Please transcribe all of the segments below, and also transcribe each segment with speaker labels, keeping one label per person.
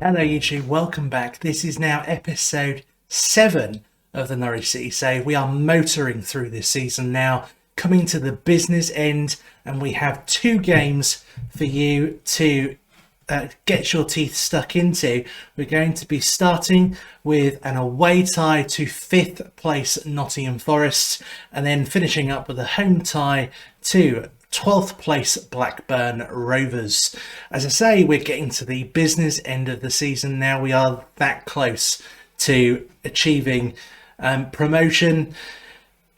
Speaker 1: Hello YouTube, welcome back. This is now episode 7 of the Norwich City save. We are motoring through this season now, coming to the business end, and we have 2 games for you to get your teeth stuck into. We're going to be starting with an away tie to 5th place Nottingham Forest, and then finishing up with a home tie to 12th place Blackburn Rovers. As I say, we're getting to the business end of the season now. We are that close to achieving promotion.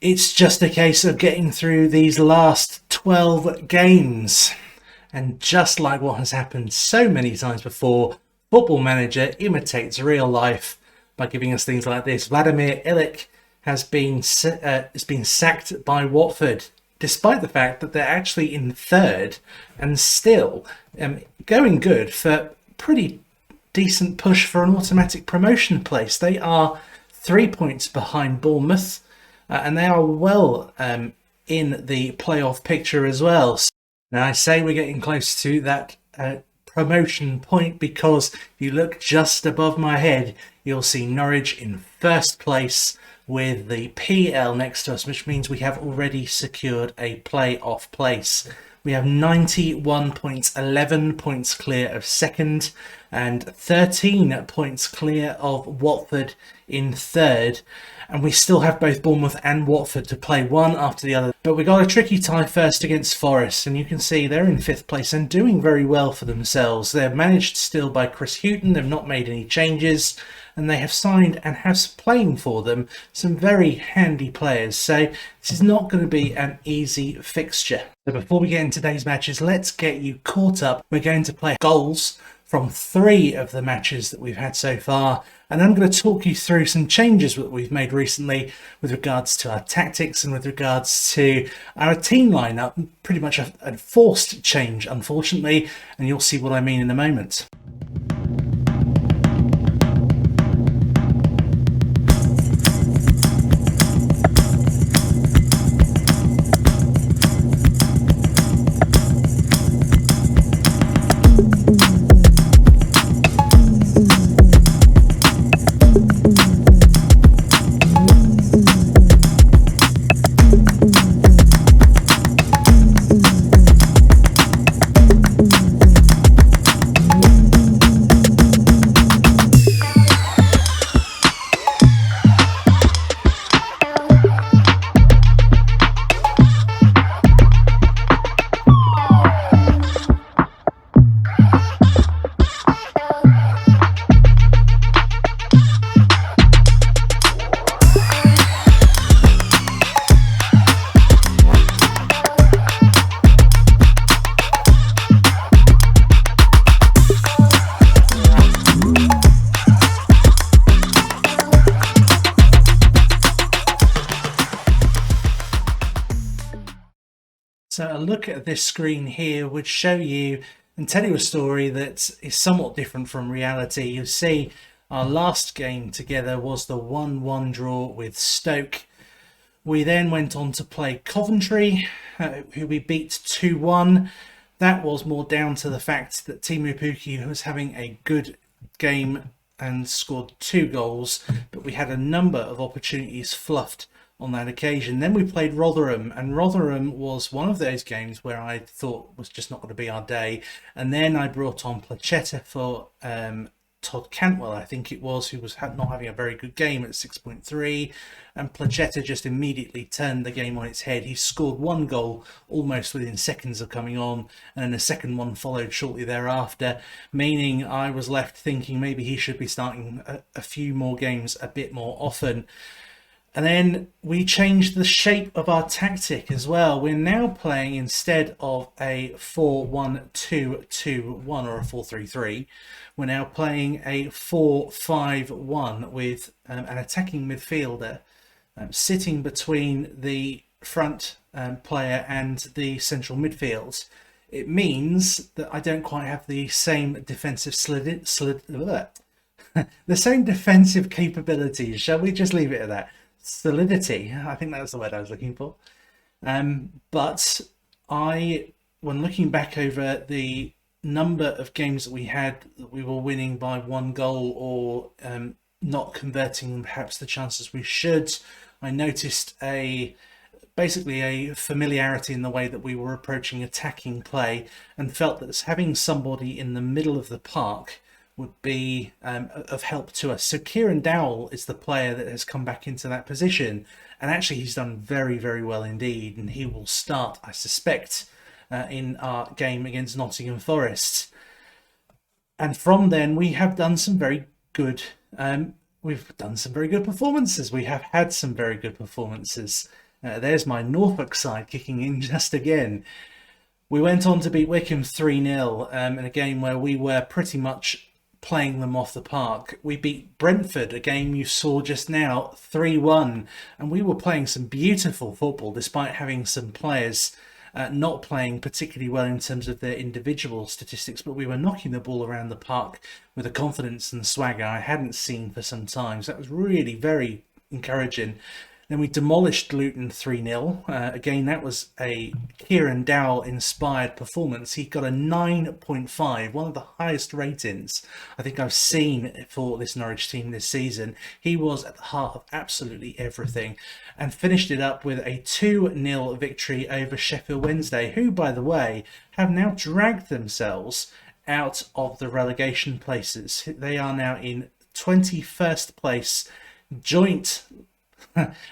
Speaker 1: It's just a case of getting through these last 12 games. And just like what has happened so many times before, Football Manager imitates real life by giving us things like this. Vladimir Ilic has been sacked by Watford, despite the fact that they're actually in 3rd and still going good for pretty decent push for an automatic promotion place. They are 3 points behind Bournemouth, and they are well in the playoff picture as well. So now I say we're getting close to that promotion point because if you look just above my head, you'll see Norwich in 1st place with the PL next to us, which means we have already secured a playoff place. We have 91 points, 11 points clear of 2nd, and 13 points clear of Watford in 3rd. And we still have both Bournemouth and Watford to play one after the other. But we got a tricky tie first against Forest, and you can see they're in 5th place and doing very well for themselves. They're managed still by Chris Hughton. They've not made any changes, and they have signed and have playing for them some very handy players. So this is not going to be an easy fixture. So before we get into today's matches, let's get you caught up. We're going to play goals from 3 of the matches that we've had so far, and I'm going to talk you through some changes that we've made recently with regards to our tactics and with regards to our team lineup. Pretty much a forced change, unfortunately, and you'll see what I mean in a moment. So a look at this screen here would show you and tell you a story that is somewhat different from reality. You see, our last game together was the 1-1 draw with Stoke. We then went on to play Coventry, who we beat 2-1. That was more down to the fact that Timu Puki was having a good game and scored 2 goals, but we had a number of opportunities fluffed on that occasion. Then we played Rotherham, and Rotherham was one of those games where I thought was just not going to be our day. And then I brought on Placheta for Todd Cantwell, I think it was, who was not having a very good game at 6.3, and Placheta just immediately turned the game on its head. He scored 1 goal almost within seconds of coming on, and then a second one followed shortly thereafter, meaning I was left thinking maybe he should be starting a few more games a bit more often. And then we changed the shape of our tactic as well. We're now playing, instead of a 4-1-2-2-1 or a 4-3-3, we're now playing a 4-5-1 with an attacking midfielder sitting between the front player and the central midfield. It means that I don't quite have the same defensive the same defensive capabilities. Shall we just leave it at that? Solidity, I think that's the word I was looking for. But when looking back over the number of games that we had that we were winning by 1 goal or not converting perhaps the chances we should, I noticed basically a familiarity in the way that we were approaching attacking play, and felt that having somebody in the middle of the park would be of help to us. So Kieran Dowell is the player that has come back into that position, and actually he's done very, very well indeed, and he will start, I suspect, in our game against Nottingham Forest. And from then we have done some very good performances. We have had some very good performances. There's my Norfolk side kicking in just again. We went on to beat Wycombe 3-0 in a game where we were pretty much playing them off the park. We beat Brentford, a game you saw just now, 3-1, and we were playing some beautiful football despite having some players not playing particularly well in terms of their individual statistics, but we were knocking the ball around the park with a confidence and swagger I hadn't seen for some time. So that was really very encouraging. Then we demolished Luton 3-0. Again, that was a Kieran Dowell inspired performance. He got a 9.5, one of the highest ratings I think I've seen for this Norwich team this season. He was at the heart of absolutely everything, and finished it up with a 2-0 victory over Sheffield Wednesday, who, by the way, have now dragged themselves out of the relegation places. They are now in 21st place, joint.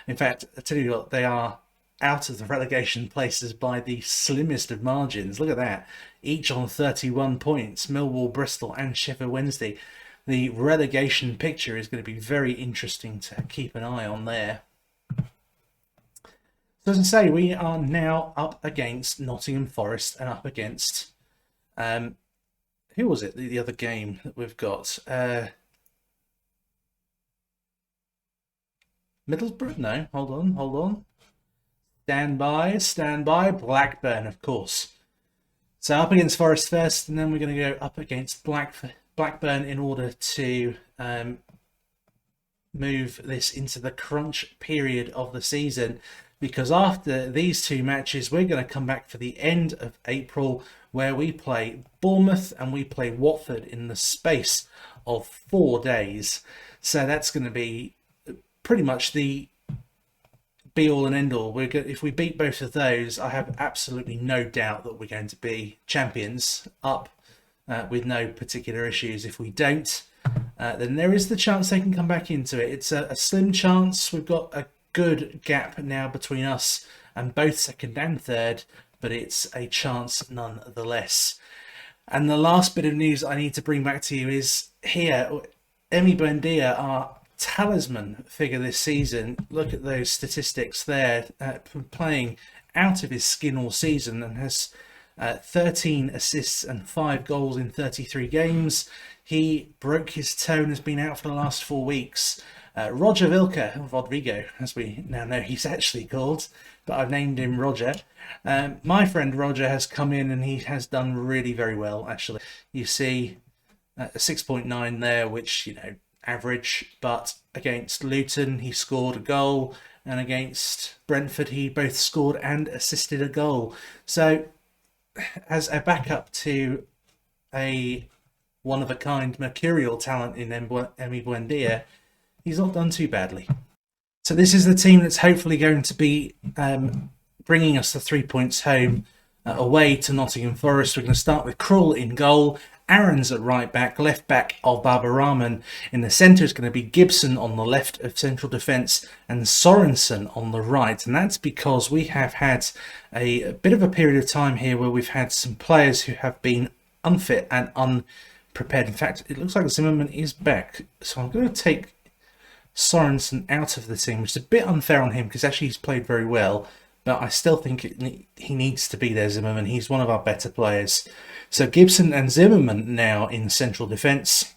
Speaker 1: In fact, I tell you what, they are out of the relegation places by the slimmest of margins. Look at that. Each on 31 points. Millwall, Bristol and Sheffield Wednesday. The relegation picture is going to be very interesting to keep an eye on there. So as I say, we are now up against Nottingham Forest and up against... who was it? The other game that we've got? Middlesbrough? No, hold on. Stand by. Blackburn, of course. So up against Forest first, and then we're going to go up against Blackburn in order to move this into the crunch period of the season. Because after these two matches, we're going to come back for the end of April, where we play Bournemouth and we play Watford in the space of 4 days. So that's going to be pretty much the be-all and end-all. If we beat both of those, I have absolutely no doubt that we're going to be champions, up with no particular issues. If we don't, then there is the chance they can come back into it. It's a slim chance. We've got a good gap now between us and both second and third, but it's a chance nonetheless. And the last bit of news I need to bring back to you is here. Emi Buendia, our talisman figure this season. Look at those statistics there, playing out of his skin all season, and has 13 assists and 5 goals in 33 games. He broke his toe and has been out for the last 4 weeks. Roger Vilca, Rodrigo, as we now know he's actually called, but I've named him Roger. My friend Roger has come in and he has done really very well, actually. You see a 6.9 there, which, average, but against Luton he scored a goal, and against Brentford he both scored and assisted a goal. So as a backup to a one-of-a-kind mercurial talent in Emi Buendia, he's not done too badly. So this is the team that's hopefully going to be bringing us the 3 points home away to Nottingham Forest. We're going to start with Krul in goal, Aaron's at right back, left back of Baba Rahman. In the centre is going to be Gibson on the left of central defence and Sorensen on the right. And that's because we have had a bit of a period of time here where we've had some players who have been unfit and unprepared. In fact, it looks like Zimmerman is back. So I'm going to take Sorensen out of the team, which is a bit unfair on him because actually he's played very well. But I still think he needs to be there, Zimmerman. He's one of our better players. So Gibson and Zimmerman now in central defence.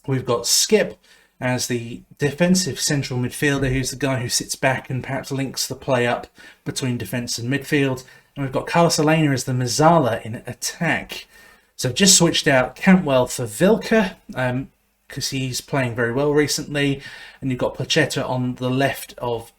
Speaker 1: We've got Skip as the defensive central midfielder, who's the guy who sits back and perhaps links the play up between defence and midfield. And we've got Carlos Elena as the Mazzala in attack. So I've just switched out Cantwell for Vilca, because he's playing very well recently. And you've got Placheta on the left of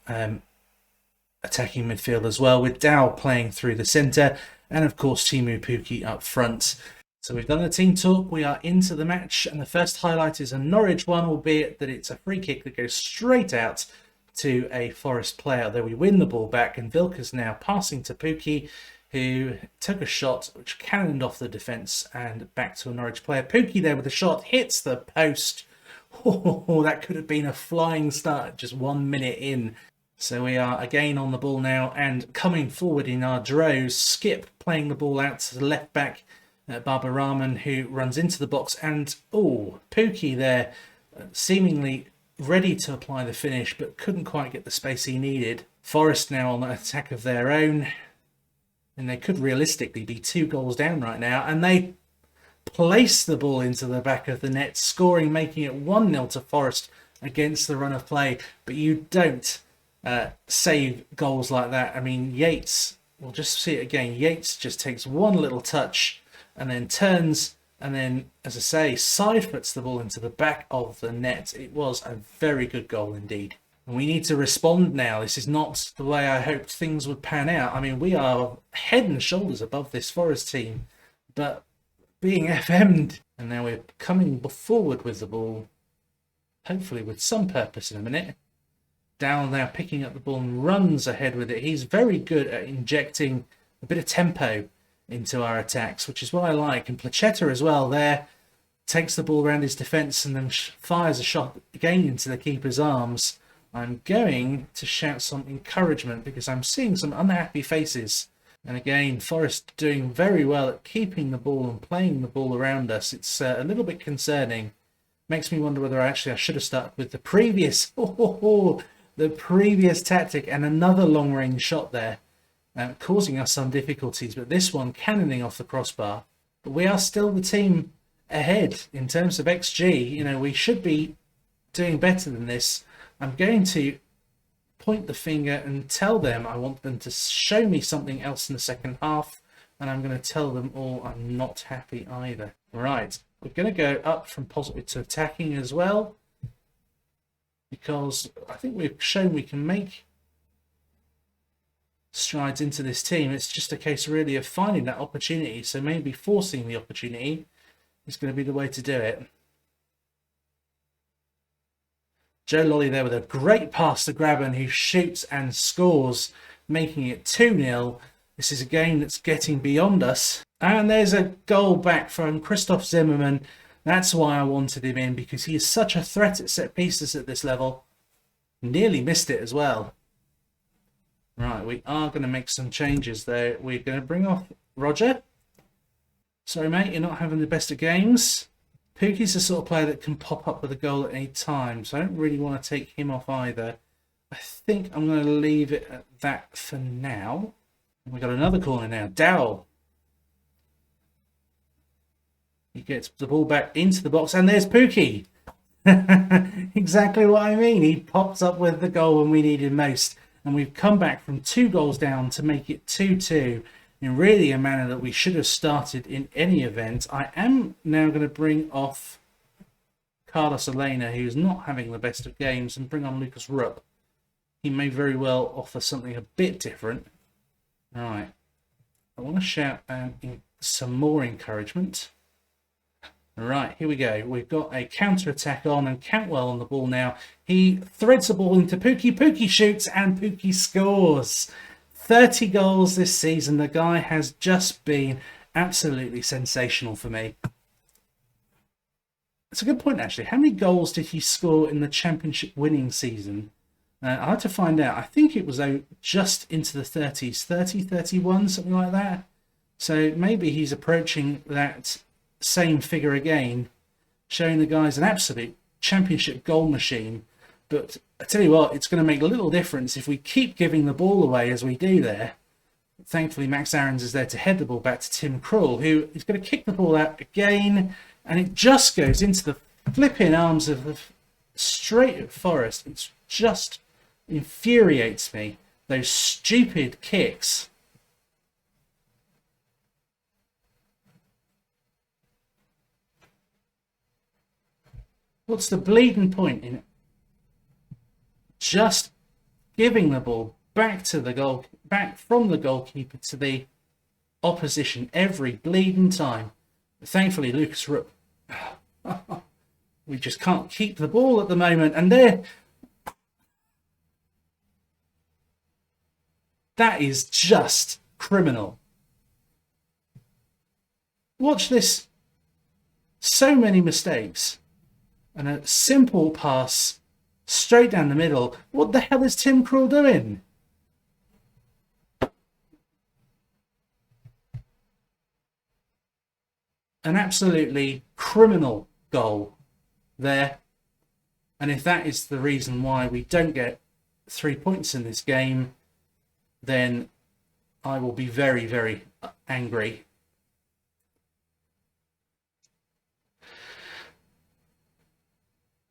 Speaker 1: attacking midfield as well, with Dow playing through the centre, and of course Timu Puki up front. So we've done the team talk, we are into the match, and the first highlight is a Norwich one, albeit that it's a free kick that goes straight out to a Forest player, though we win the ball back, and Vilka's now passing to Pukki, who took a shot which cannoned off the defence and back to a Norwich player. Pukki there with a shot, hits the post. Oh, that could have been a flying start just 1 minute in. So we are again on the ball now and coming forward in our droves. Skip playing the ball out to the left back, Baba Rahman, who runs into the box, and Pukki there seemingly ready to apply the finish but couldn't quite get the space he needed. Forest now on an attack of their own, and they could realistically be 2 goals down right now, and they place the ball into the back of the net, scoring, making it 1-0 to Forest against the run of play. But you don't save goals like that. I mean, Yates, we'll just see it again, Yates just takes one little touch and then turns, and then, as I say, side foots the ball into the back of the net. It was a very good goal indeed. And we need to respond now. This is not the way I hoped things would pan out. I mean, we are head and shoulders above this Forest team, but being FM'd. And now we're coming forward with the ball, hopefully with some purpose in a minute. Down now picking up the ball and runs ahead with it. He's very good at injecting a bit of tempo into our attacks, which is what I like. And Placheta as well there takes the ball around his defence and then fires a shot again into the keeper's arms. I'm going to shout some encouragement because I'm seeing some unhappy faces. And again, Forest doing very well at keeping the ball and playing the ball around us. It's a little bit concerning. Makes me wonder whether I should have started with the previous the previous tactic and another long range shot there, causing us some difficulties, but this one cannoning off the crossbar. But we are still the team ahead in terms of XG. You know, we should be doing better than this. I'm going to point the finger and tell them I want them to show me something else in the second half, and I'm going to tell them all I'm not happy either. Right, we're going to go up from positive to attacking as well, because I think we've shown we can make strides into this team. It's just a case really of finding that opportunity, so maybe forcing the opportunity is going to be the way to do it. Joe Lolly there with a great pass to Graben, who shoots and scores, making it 2-0. This is a game that's getting beyond us. And there's a goal back from Christoph Zimmermann. That's why I wanted him in, because he is such a threat at set pieces at this level. Nearly missed it as well. Right, we are going to make some changes though. We're going to bring off Roger. Sorry mate, you're not having the best of games. Pukki's the sort of player that can pop up with a goal at any time, so I don't really want to take him off either. I think I'm going to leave it at that for now. We've got another corner now. Dowell. He gets the ball back into the box, and there's Pukki. Exactly what I mean. He pops up with the goal when we needed most, and we've come back from 2 goals down to make it 2-2. In really a manner that we should have started in any event. I am now going to bring off Carlos Elena, who's not having the best of games, and bring on Lucas Rupp. He may very well offer something a bit different. All right. I want to shout some more encouragement. All right, here we go. We've got a counter-attack on, and Cantwell on the ball now. He threads the ball into Pukki. Pukki shoots, and Pukki scores. 30 goals this season. The guy has just been absolutely sensational for me. It's a good point, actually. How many goals did he score in the championship winning season? I had to find out. I think it was just into the 30s, 30, 31, something like that. So maybe he's approaching that same figure again, showing the guy's an absolute championship goal machine. But I tell you what, it's going to make a little difference if we keep giving the ball away as we do there. Thankfully, Max Aarons is there to head the ball back to Tim Krul, who is going to kick the ball out again, and it just goes into the flipping arms of the straight at Forest. It just infuriates me, those stupid kicks. What's the bleeding point in it? Just giving the ball back to the goal, back from the goalkeeper to the opposition every bleeding time. Thankfully, Lucas Rook, we just can't keep the ball at the moment. And there, that is just criminal. Watch this. So many mistakes. And a simple pass straight down the middle. What the hell is Tim Krul doing? An absolutely criminal goal there. And if that is the reason why we don't get 3 points in this game, then I will be very, very angry.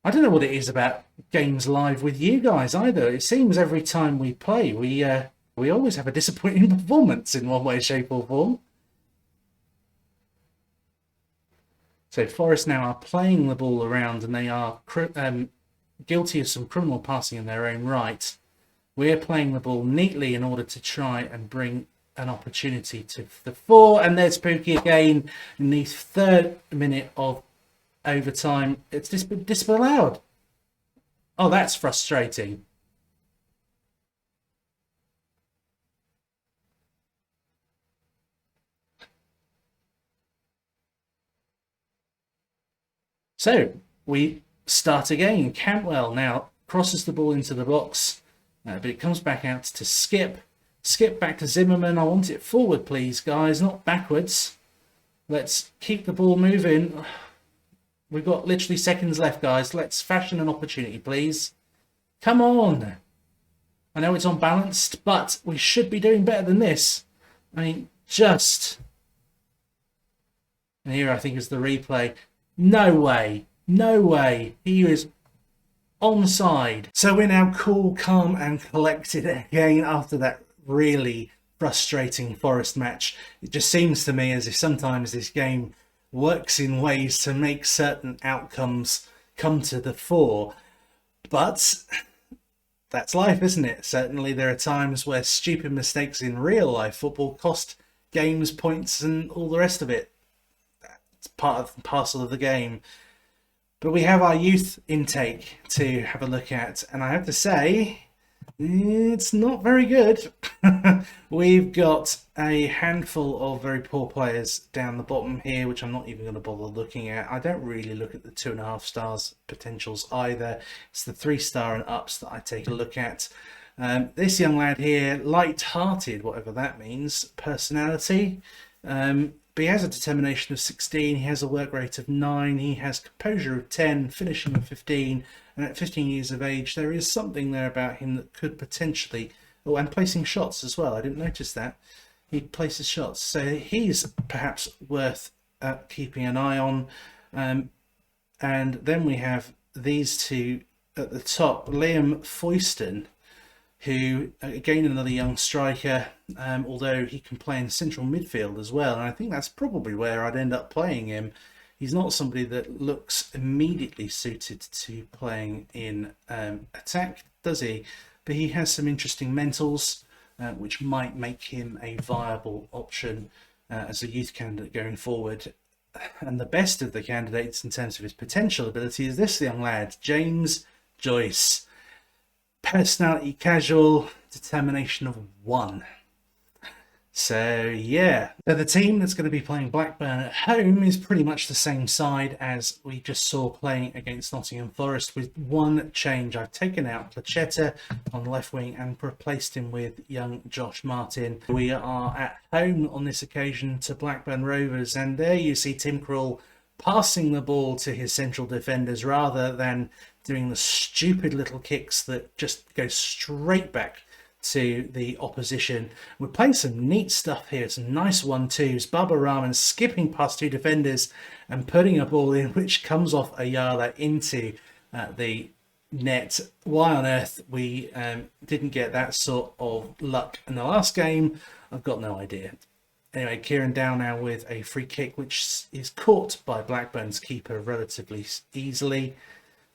Speaker 1: I don't know what it is about games live with you guys either. It seems every time we play, we always have a disappointing performance in one way, shape or form. So Forest now are playing the ball around, and they are guilty of some criminal passing in their own right. We're playing the ball neatly in order to try and bring an opportunity to the fore. And there's Pookie again in the 3rd minute of overtime. It's disallowed. Oh, that's frustrating. So we start again. Cantwell now crosses the ball into the box, but it comes back out to Skip. Skip back to Zimmerman. I want it forward, please, guys, not backwards. Let's keep the ball moving. We've got literally seconds left, guys. Let's fashion an opportunity, please. Come on. I know it's unbalanced, but we should be doing better than this. I mean, just... And here I think is the replay. No way. No way. He is onside. So we're now cool, calm and collected again after that really frustrating Forest match. It just seems to me as if sometimes this game works in ways to make certain outcomes come to the fore. But that's life, isn't it? Certainly there are times where stupid mistakes in real life football cost games, points and all the rest of it. It's part and parcel of the game. But we have our youth intake to have a look at, and I have to say, it's not very good. We've got a handful of very poor players down the bottom here, which I'm not even going to bother looking at. I don't really look at the 2.5 stars potentials either. It's the 3-star and ups that I take a look at. This young lad here, light-hearted, whatever that means, personality. But he has a determination of 16, he has a work rate of 9, he has composure of 10, finishing of 15, and at 15 years of age there is something there about him that could potentially... Oh, and placing shots as well, I didn't notice that. He places shots, so he's perhaps worth keeping an eye on. And then we have these two at the top, Liam Foyston, who, again, another young striker, although he can play in central midfield as well. And I think that's probably where I'd end up playing him. He's not somebody that looks immediately suited to playing in attack, does he? But he has some interesting mentals, which might make him a viable option as a youth candidate going forward. And the best of the candidates in terms of his potential ability is this young lad, James Joyce. Personality casual, determination of 1. So yeah, so the team that's going to be playing Blackburn at home is pretty much the same side as we just saw playing against Nottingham Forest, with one change. I've taken out Plachetta on the left wing and replaced him with young Josh Martin. We are at home on this occasion to Blackburn Rovers, and there you see Tim Krul passing the ball to his central defenders rather than doing the stupid little kicks that just go straight back to the opposition. We're playing some neat stuff here, some nice 1-2s. Baba Rahman skipping past 2 defenders and putting a ball in which comes off Ayala into the net. Why on earth we didn't get that sort of luck in the last game, I've got no idea. Anyway, Kieran Dow now with a free kick, which is caught by Blackburn's keeper relatively easily.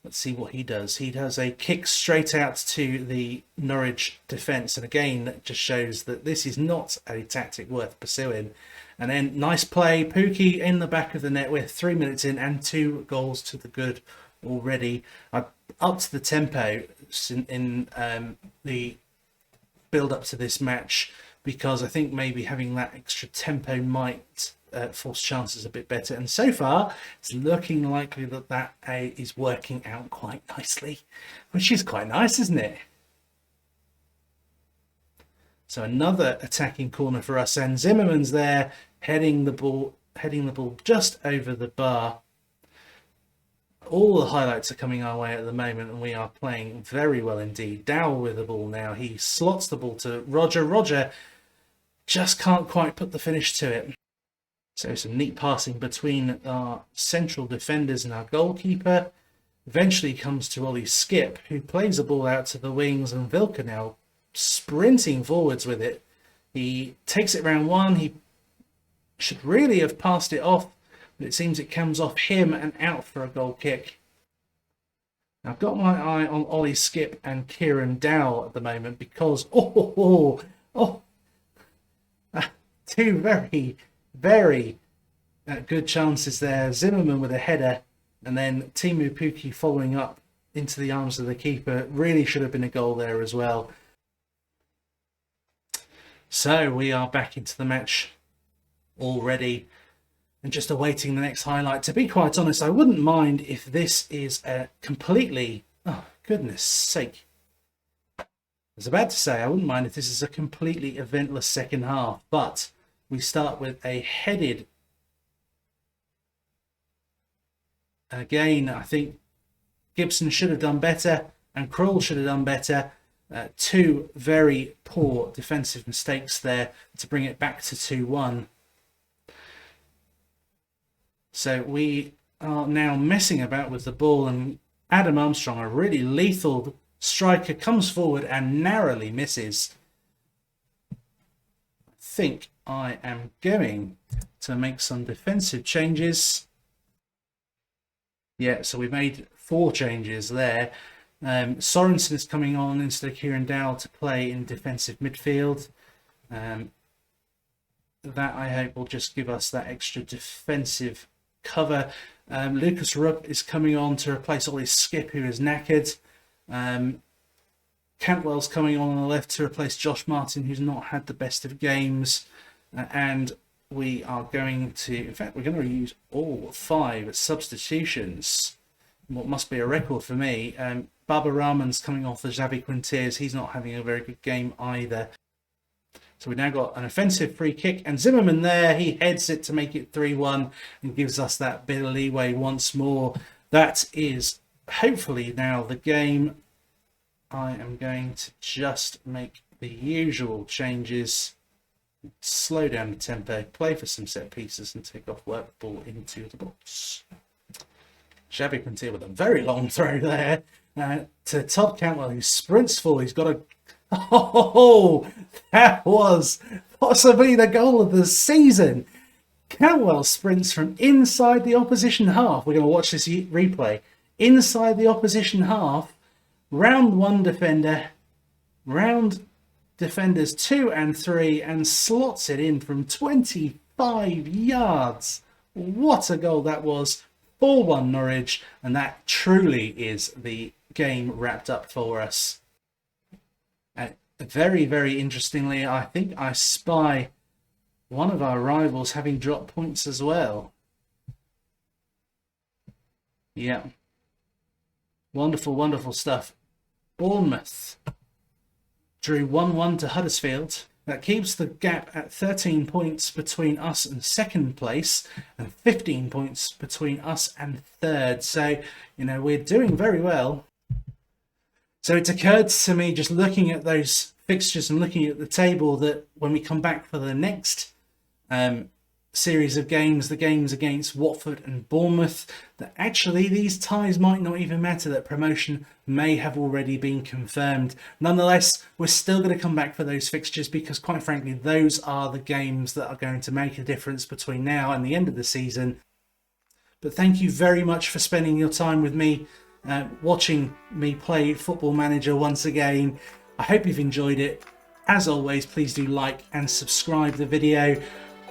Speaker 1: Let's see what he does. He does a kick straight out to the Norwich defence. And again, that just shows that this is not a tactic worth pursuing. And then nice play, Pookie in the back of the net with 3 minutes in and 2 goals to the good already. I upped the tempo in the build up to this match because I think maybe having that extra tempo might force chances a bit better. And so far, it's looking likely that that is working out quite nicely, which is quite nice, isn't it? So another attacking corner for us, and Zimmerman's there heading the ball just over the bar. All the highlights are coming our way at the moment, and we are playing very well indeed. Dowell with the ball now. He slots the ball to Roger. Roger just can't quite put the finish to it. So some neat passing between our central defenders and our goalkeeper. Eventually comes to Ollie Skip, who plays the ball out to the wings, and Vilka now sprinting forwards with it. He takes it round one. He should really have passed it off, but it seems it comes off him and out for a goal kick. Now, I've got my eye on Ollie Skip and Kieran Dowell at the moment because two very, very good chances there. Zimmerman with a header, and then Teemu Pukki following up into the arms of the keeper. Really should have been a goal there as well. So we are back into the match already and just awaiting the next highlight. To be quite honest, I wouldn't mind if this is a completely, oh goodness sake, I was about to say I wouldn't mind if this is a completely eventless second half, but we start with a headed. Again, I think Gibson should have done better and Krul should have done better. Two very poor defensive mistakes there to bring it back to 2-1. So we are now messing about with the ball, and Adam Armstrong, a really lethal striker, comes forward and narrowly misses. I think I am going to make some defensive changes. Yeah, so we made 4 changes there. Sorensen is coming on instead of Kieran Dowell to play in defensive midfield. That I hope will just give us that extra defensive cover. Lucas Rupp is coming on to replace Ollie Skip, who is knackered. Cantwell's coming on the left to replace Josh Martin, who's not had the best of games. And we are going to, in fact, we're going to use all 5 substitutions. What must be a record for me. Baba Rahman's coming off for Xavi Quinteros. He's not having a very good game either. So we've now got an offensive free kick, and Zimmerman there, he heads it to make it 3-1 and gives us that bit of leeway once more. That is hopefully now the game. I am going to just make the usual changes, slow down the tempo, play for some set pieces and take off work ball into the box. Xavi Quinteros with a very long throw there to Todd Cantwell, who sprints forward. He's got a... Oh, that was possibly the goal of the season. Cantwell sprints from inside the opposition half. We're going to watch this replay. Inside the opposition half, round 1 defender, round defenders 2 and 3, and slots it in from 25 yards. What a goal that was. 4-1 Norwich, and that truly is the game wrapped up for us. Very, very interestingly, I think I spy one of our rivals having dropped points as well. Yeah. Wonderful, wonderful stuff. Bournemouth drew 1-1 to Huddersfield. That keeps the gap at 13 points between us and second place and 15 points between us and third. So, you know, we're doing very well. So it occurred to me, just looking at those fixtures and looking at the table, that when we come back for the next series of games, the games against Watford and Bournemouth, that actually these ties might not even matter, that promotion may have already been confirmed. Nonetheless, we're still going to come back for those fixtures because, quite frankly, those are the games that are going to make a difference between now and the end of the season. But thank you very much for spending your time with me, watching me play Football Manager once again. I hope you've enjoyed it. As always, please do like and subscribe the video.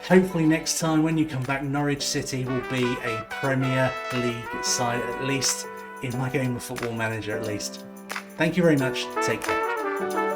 Speaker 1: Hopefully next time when you come back, Norwich City will be a Premier League side, at least in my game of Football Manager at least. Thank you very much. Take care.